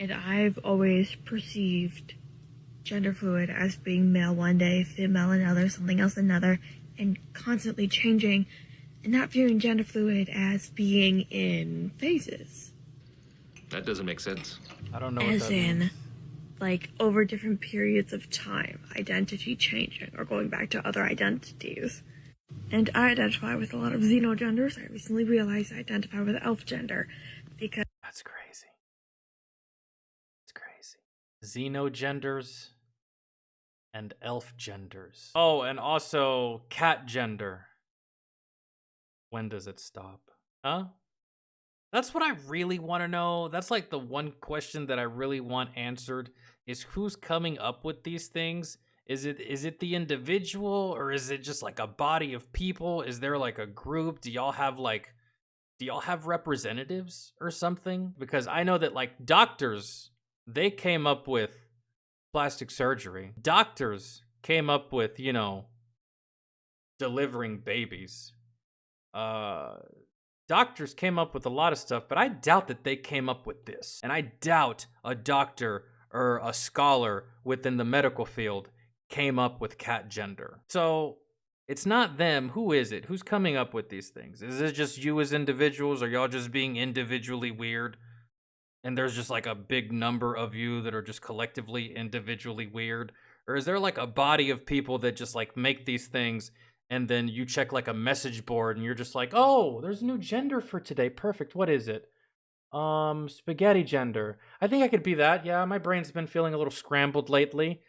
And I've always perceived gender fluid as being male one day, female another, something else another, and constantly changing, and not viewing gender fluid as being in phases. That doesn't make sense. I don't know what As that in, means. like, over different periods of time, identity changing, or going back to other identities. And I identify with a lot of xenogenders. I recently realized I identify with elf gender, because That's crazy. It's crazy. Xenogenders and elf genders. Oh, and also cat gender. When does it stop? Huh? That's what I really want to know. That's like the one question that I really want answered is who's coming up with these things? Is it the individual or is it just like a body of people? Is there like a group? Do y'all have representatives or something? Because I know that like doctors, they came up with plastic surgery. Doctors came up with, delivering babies. Doctors came up with a lot of stuff, but I doubt that they came up with this. And I doubt a doctor or a scholar within the medical field came up with cat gender. So it's not them. Who is it? Who's coming up with these things? Is it just you as individuals? Are y'all just being individually weird? And there's just like a big number of you that are just collectively individually weird? Or is there like a body of people that just like make these things and then you check like a message board and you're just like, oh, there's a new gender for today. Perfect. What is it? Spaghetti gender. I think I could be that. Yeah, my brain's been feeling a little scrambled lately.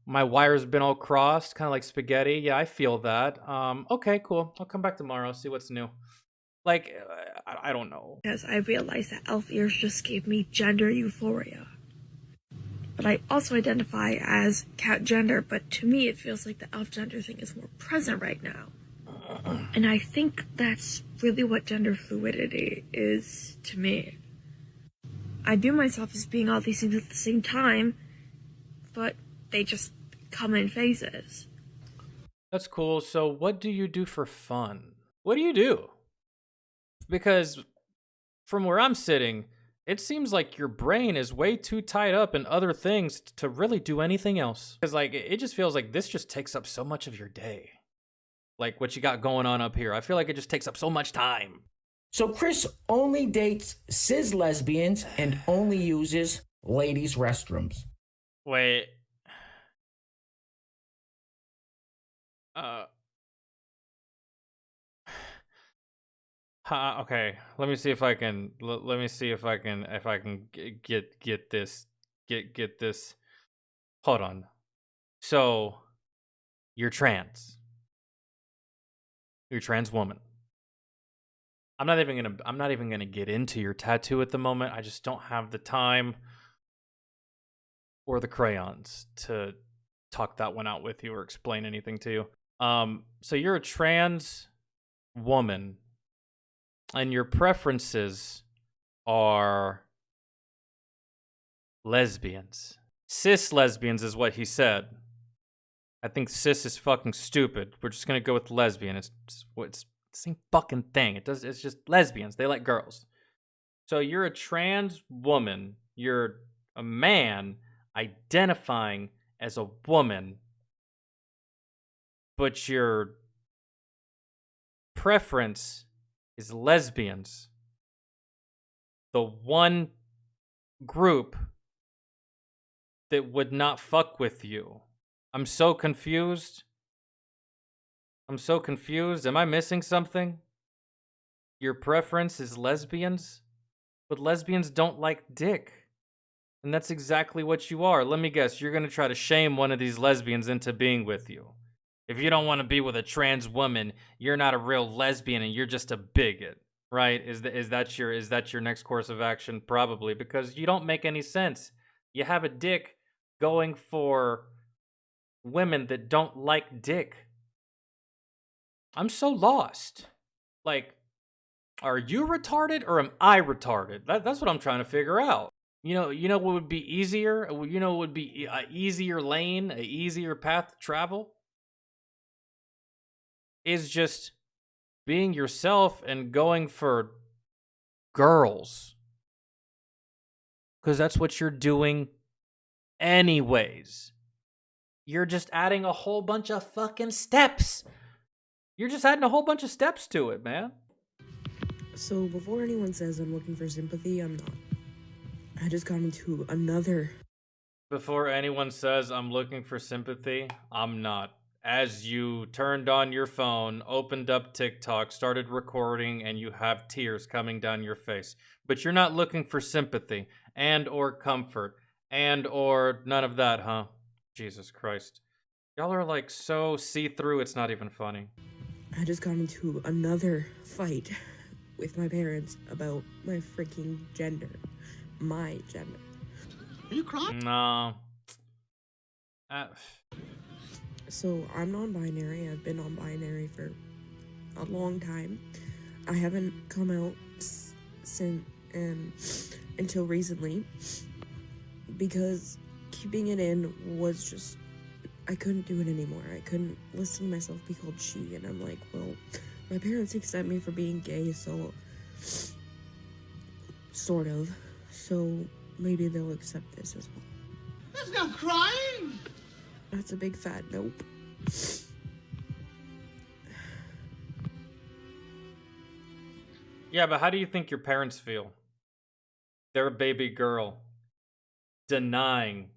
My wire's been all crossed, kind of like spaghetti. Yeah, I feel that. Okay, cool. I'll come back tomorrow, see what's new. Like, I don't know. because I realized that elf ears just gave me gender euphoria. But I also identify as cat gender, but to me it feels like the elf gender thing is more present right now. And I think that's really what gender fluidity is to me. I view myself as being all these things at the same time, but they just come in phases. That's cool. So, what do you do for fun? What do you do? Because from where I'm sitting, it seems like your brain is way too tied up in other things to really do anything else. Because, like, it just feels like this just takes up so much of your day. Like, what you got going on up here. I feel like it just takes up so much time. So Chris only dates cis lesbians and only uses ladies' restrooms. Wait. Okay. Let me see if I can. Let me see if I can. If I can get this. Get this. Hold on. So, you're trans. You're a trans woman. I'm not even gonna get into your tattoo at the moment. I just don't have the time or the crayons to talk that one out with you or explain anything to you. So you're a trans woman, and your preferences are lesbians. Cis lesbians is what he said. I think cis is fucking stupid. We're just gonna go with lesbian. It's the same fucking thing. It's just lesbians. They like girls. So you're a trans woman. You're a man identifying as a woman, but your preference is lesbians. The one group that would not fuck with you. I'm so confused. Am I missing something? Your preference is lesbians? But lesbians don't like dick. And that's exactly what you are. Let me guess, you're gonna try to shame one of these lesbians into being with you. If you don't want to be with a trans woman, you're not a real lesbian and you're just a bigot, right? Is that your next course of action? Probably, because you don't make any sense. You have a dick going for women that don't like dick. I'm so lost. Like, are you retarded or am I retarded? That's what I'm trying to figure out. You know what would be easier? You know what would be an easier lane, an easier path to travel? Is just being yourself and going for girls. because that's what you're doing anyways. You're just adding a whole bunch of fucking steps. You're just adding a whole bunch of steps to it, man. So before anyone says I'm looking for sympathy, I'm not. I just got into another... Before anyone says I'm looking for sympathy, I'm not. As you turned on your phone, opened up TikTok, started recording, and you have tears coming down your face. But you're not looking for sympathy and or comfort and or none of that, huh? Jesus Christ. Y'all are like so see-through, it's not even funny. I just got into another fight with my parents about my freaking gender. My gender. Are you crying? No. So I'm non-binary. I've been non-binary for a long time. I haven't come out since until recently because keeping it in was just, I couldn't do it anymore. I couldn't listen to myself be called she, and I'm like, well, my parents accept me for being gay, so sort of. So maybe they'll accept this as well. There's no crying. That's a big fat nope. Yeah, but how do you think your parents feel? They're a baby girl denying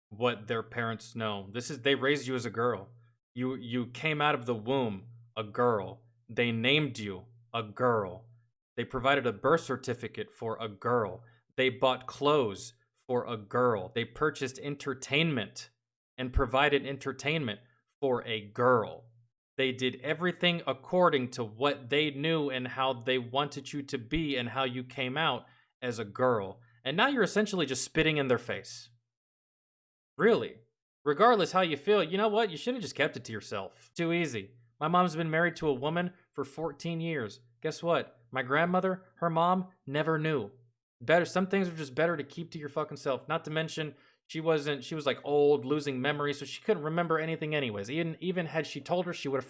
what their parents know. They raised you as a girl. You came out of the womb a girl. They named you a girl. They provided a birth certificate for a girl. They bought clothes for a girl. They purchased entertainment and provided entertainment for a girl. They did everything according to what they knew and how they wanted you to be and how you came out as a girl. And now you're essentially just spitting in their face. Really. Regardless how you feel, you know what? You should have just kept it to yourself. Too easy. My mom's been married to a woman for 14 years. Guess what? My grandmother, her mom, never knew. Some things are just better to keep to your fucking self. Not to mention, she was like old, losing memory, so she couldn't remember anything anyways. Even had she told her, she would have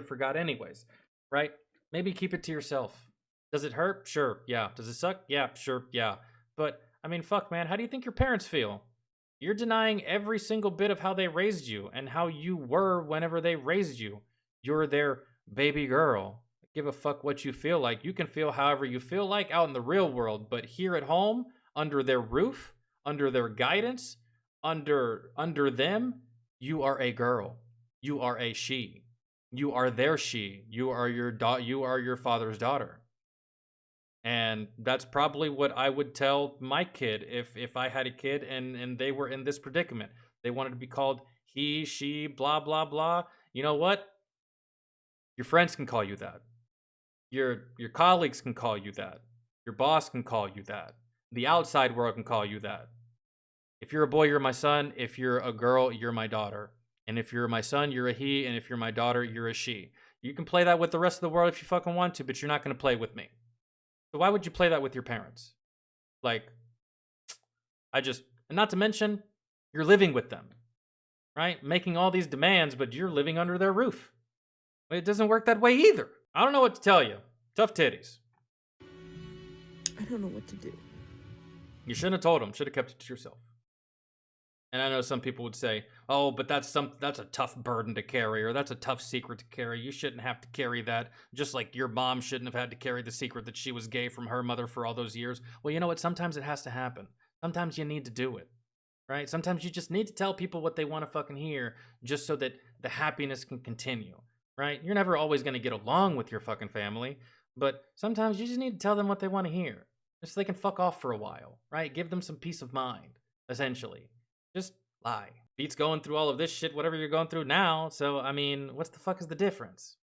forgot anyways. Right? Maybe keep it to yourself. Does it hurt? Sure, yeah. Does it suck? Yeah, sure, yeah. But, I mean, fuck, man, how do you think your parents feel? You're denying every single bit of how they raised you and how you were whenever they raised you. You're their baby girl. Give a fuck what you feel like. You can feel however you feel like out in the real world, but here at home, under their roof, under their guidance, under them, you are a girl. You are a she. You are their she. You are your father's daughter. And that's probably what I would tell my kid if I had a kid and they were in this predicament. They wanted to be called he, she, blah, blah, blah. You know what? Your friends can call you that. Your colleagues can call you that. Your boss can call you that. The outside world can call you that. If you're a boy, you're my son. If you're a girl, you're my daughter. And if you're my son, you're a he. And if you're my daughter, you're a she. You can play that with the rest of the world if you fucking want to, but you're not going to play with me. So why would you play that with your parents? Like, and not to mention, you're living with them, right? Making all these demands, but you're living under their roof. It doesn't work that way either. I don't know what to tell you. Tough titties. I don't know what to do. You shouldn't have told them. Should have kept it to yourself. And I know some people would say, oh, but that's a tough burden to carry, or that's a tough secret to carry. You shouldn't have to carry that, just like your mom shouldn't have had to carry the secret that she was gay from her mother for all those years. Well, you know what? Sometimes it has to happen. Sometimes you need to do it, right? Sometimes you just need to tell people what they want to fucking hear just so that the happiness can continue, right? You're never always going to get along with your fucking family, but sometimes you just need to tell them what they want to hear, just so they can fuck off for a while, right? Give them some peace of mind, essentially. Just lie. Beat's going through all of this shit, whatever you're going through now. So, I mean, what's the fuck is the difference?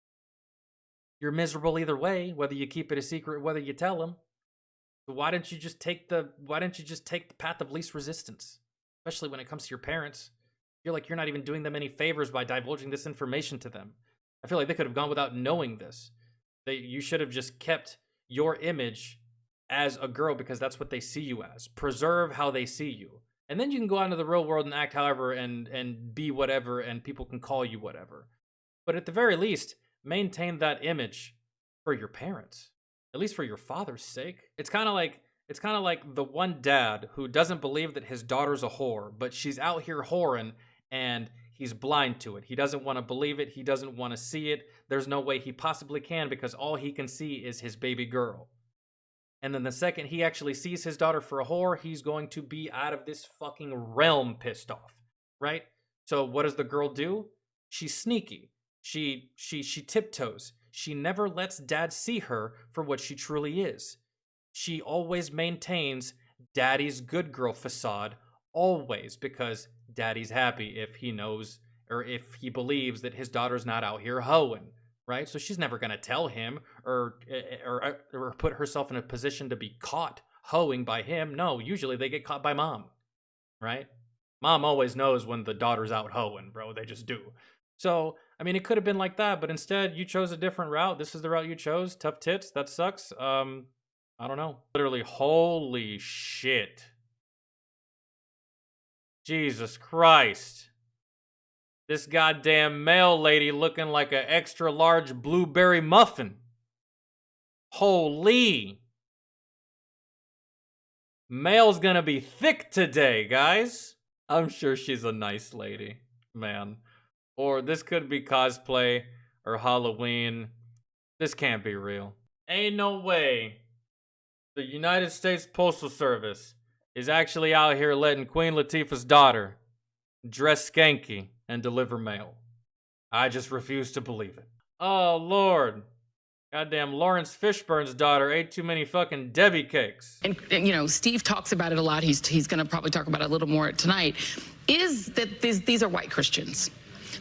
You're miserable either way, whether you keep it a secret, whether you tell them. So why don't you just take the path of least resistance? Especially when it comes to your parents. I feel like you're not even doing them any favors by divulging this information to them. I feel like they could have gone without knowing this. You should have just kept your image as a girl because that's what they see you as. Preserve how they see you. And then you can go out into the real world and act however and be whatever, and people can call you whatever. But at the very least, maintain that image for your parents. At least for your father's sake. It's kind of like It's kind of like the one dad who doesn't believe that his daughter's a whore, but she's out here whoring and he's blind to it. He doesn't want to believe it. He doesn't want to see it. There's no way he possibly can because all he can see is his baby girl. And then the second he actually sees his daughter for a whore, he's going to be out of this fucking realm pissed off, right? So what does the girl do? She's sneaky. She tiptoes. She never lets dad see her for what she truly is. She always maintains daddy's good girl facade, always, because daddy's happy if he knows or if he believes that his daughter's not out here hoeing, right? So she's never going to tell him or put herself in a position to be caught hoeing by him. No, usually they get caught by mom, right? Mom always knows when the daughter's out hoeing, bro. They just do. So, I mean, it could have been like that, but instead you chose a different route. This is the route you chose. Tough tits. That sucks. I don't know. Literally, holy shit. Jesus Christ. This goddamn mail lady looking like an extra large blueberry muffin. Holy. Mail's gonna be thick today, guys. I'm sure she's a nice lady, man. Or this could be cosplay or Halloween. This can't be real. Ain't no way the United States Postal Service is actually out here letting Queen Latifah's daughter dress skanky and deliver mail. I just refuse to believe it. Oh, Lord. Goddamn Lawrence Fishburne's daughter ate too many fucking Debbie cakes. And you know, Steve talks about it a lot. He's going to probably talk about it a little more tonight. Is that these are white Christians?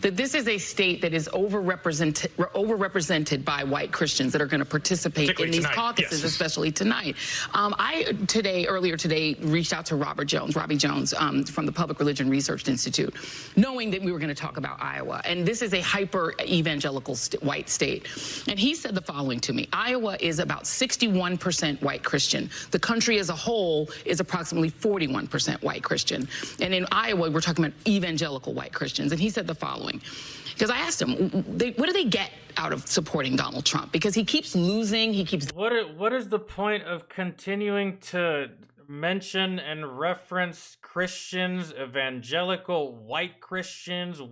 That this is a state that is overrepresented by white Christians that are going to participate in these caucuses, yes. Especially tonight. Earlier today, reached out to Robbie Jones, from the Public Religion Research Institute, knowing that we were going to talk about Iowa. And this is a hyper-evangelical white state. And he said the following to me. Iowa is about 61% white Christian. The country as a whole is approximately 41% white Christian. And in Iowa, we're talking about evangelical white Christians. And he said the following. Because I asked him, what do they get out of supporting Donald Trump? Because he keeps losing, he keeps... What is the point of continuing to mention and reference Christians, evangelical white Christians,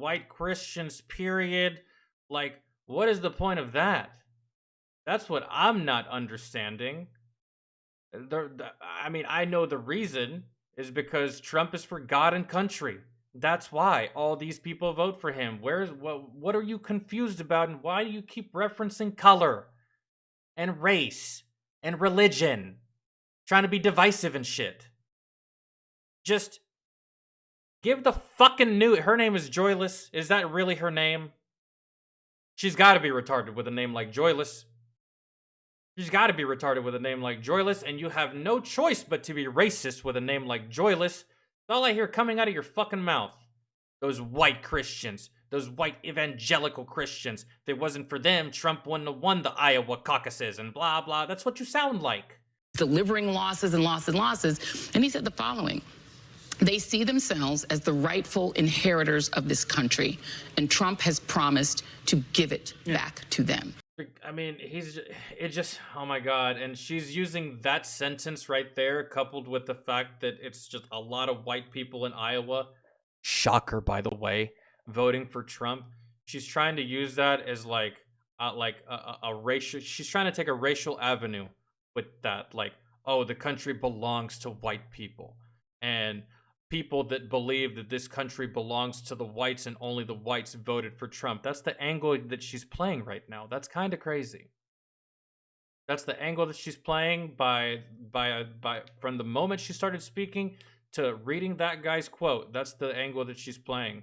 period? Like, what is the point of that? That's what I'm not understanding. I mean, I know the reason is because Trump is for God and country. That's why all these people vote for him. What are you confused about, and why do you keep referencing color and race and religion? Trying to be divisive and shit. Just give the fucking her name is Joyless. Is that really her name? She's got to be retarded with a name like Joyless. She's got to be retarded with a name like Joyless, and you have no choice but to be racist with a name like Joyless. That's all I hear coming out of your fucking mouth. Those white Christians. Those white evangelical Christians. If it wasn't for them, Trump wouldn't have won the Iowa caucuses and blah, blah. That's what you sound like. Delivering losses and losses and losses. And he said the following. They see themselves as the rightful inheritors of this country. And Trump has promised to give it back to them. I mean, oh my God. And she's using that sentence right there, coupled with the fact that it's just a lot of white people in Iowa. Shocker, by the way, voting for Trump. She's trying to use that as like a racial, she's trying to take a racial avenue with that. Like, oh, the country belongs to white people. And people that believe that this country belongs to the whites and only the whites voted for Trump. That's the angle that she's playing right now. That's kind of crazy. That's the angle that she's playing by from the moment she started speaking to reading that guy's quote. That's the angle that she's playing.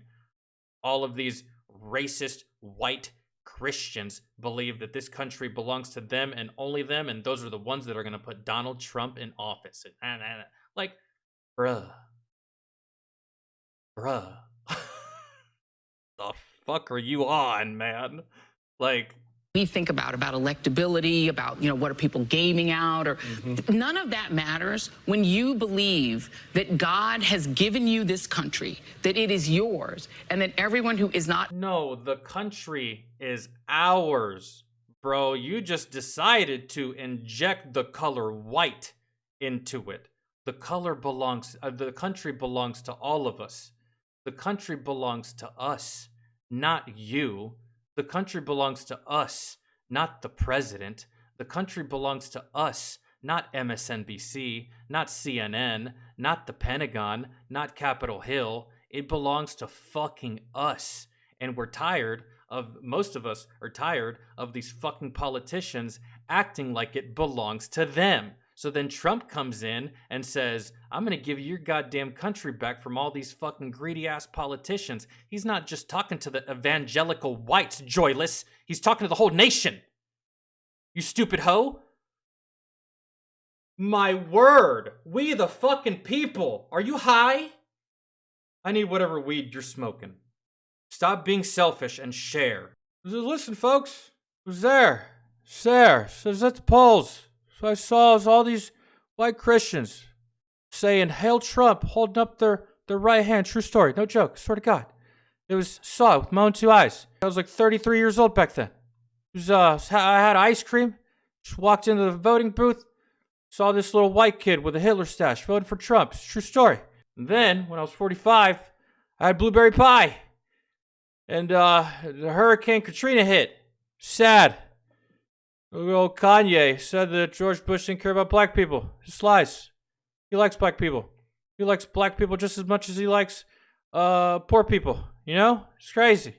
All of these racist white Christians believe that this country belongs to them and only them, and those are the ones that are going to put Donald Trump in office. Like, bruh. The fuck are you on, man? Like, we think about electability, about, what are people gaming out, or none of that matters when you believe that God has given you this country, that it is yours, and that everyone who is not... No, the country is ours, bro. You just decided to inject the color white into it. The country belongs to all of us. The country belongs to us, not you. The country belongs to us, not the president. The country belongs to us, not MSNBC, not CNN, not the Pentagon, not Capitol Hill. It belongs to fucking us. And most of us are tired of these fucking politicians acting like it belongs to them. So then Trump comes in and says, I'm going to give your goddamn country back from all these fucking greedy ass politicians. He's not just talking to the evangelical whites, joyless. He's talking to the whole nation. You stupid hoe. My word. We the fucking people. Are you high? I need whatever weed you're smoking. Stop being selfish and share. Listen, folks. Who's there? Sarah says at the polls. So I saw all these white Christians saying, Hail Trump, holding up their right hand. True story. No joke. Swear to God. Saw it with my own two eyes. I was like 33 years old back then. I had ice cream. Just walked into the voting booth. Saw this little white kid with a Hitler stash voting for Trump. It's a true story. And then, when I was 45, I had blueberry pie. And the Hurricane Katrina hit. Sad. Old Kanye said that George Bush didn't care about black people. Just lies. He likes black people. He likes black people just as much as he likes poor people. You know? It's crazy.